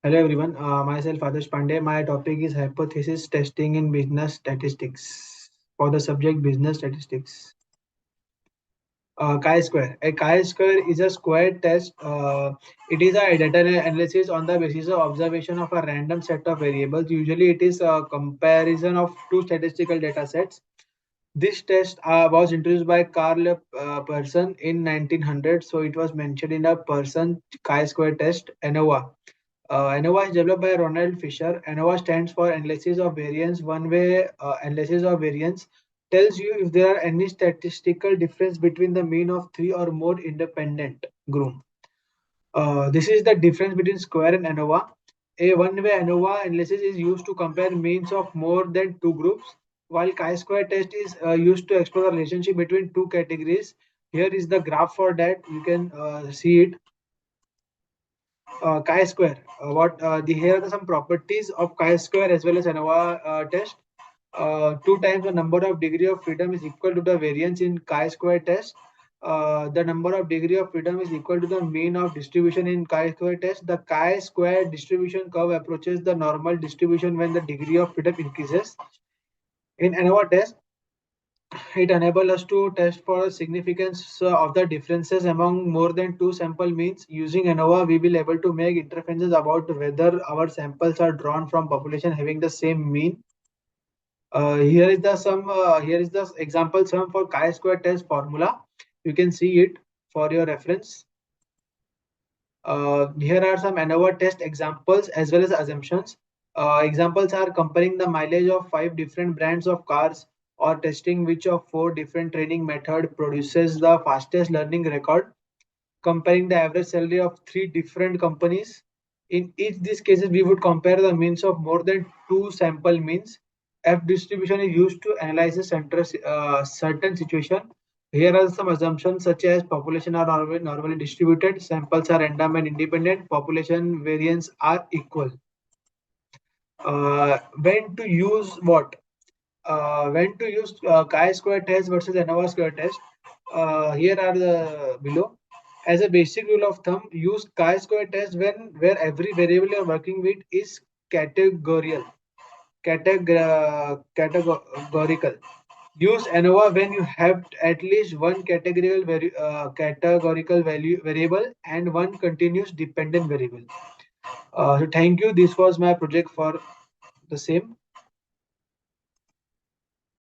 Hello everyone, myself Adarsh Pandey. My topic is hypothesis testing in business statistics for the subject business statistics. Chi-square. A chi-square is a square test. It is a data analysis on the basis of observation of a random set of variables. Usually, it is a comparison of two statistical data sets. This test was introduced by Carl Person in 1900. So it was mentioned in a Person chi-square test, ANOVA. ANOVA is developed by Ronald Fisher. ANOVA stands for Analysis of Variance. One way analysis of variance tells you if there are any statistical difference between the mean of three or more independent group. This is the difference between square and ANOVA. A one-way ANOVA analysis is used to compare means of more than two groups, while chi-square test is used to explore the relationship between two categories. Here is the graph for that. You can see it. Chi-square. Here are some properties of chi-square as well as ANOVA test. Two times the number of degree of freedom is equal to the variance in chi-square test. The number of degree of freedom is equal to the mean of distribution in chi-square test. The chi-square distribution curve approaches the normal distribution when the degree of freedom increases. In ANOVA test, it enables us to test for significance of the differences among more than two sample means. Using ANOVA, we will able to make inferences about whether our samples are drawn from population having the same mean. Here is the example sum for chi-square test formula. You can see it for your reference. Here are some ANOVA test examples as well as assumptions. Examples are comparing the mileage of five different brands of cars or testing which of four different training method produces the fastest learning record, comparing the average salary of three different companies. In each these cases, we would compare the means of more than two sample means. F distribution is used to analyze a certain situation. Here are some assumptions such as population are normally distributed, samples are random and independent, population variance are equal. When to use what? When to use chi-square test versus ANOVA square test? Here are the below. As a basic rule of thumb, use chi-square test when where every variable you're working with is categorical. Categorical. Use ANOVA when you have at least one categorical value variable and one continuous dependent variable. So thank you. This was my project for the same.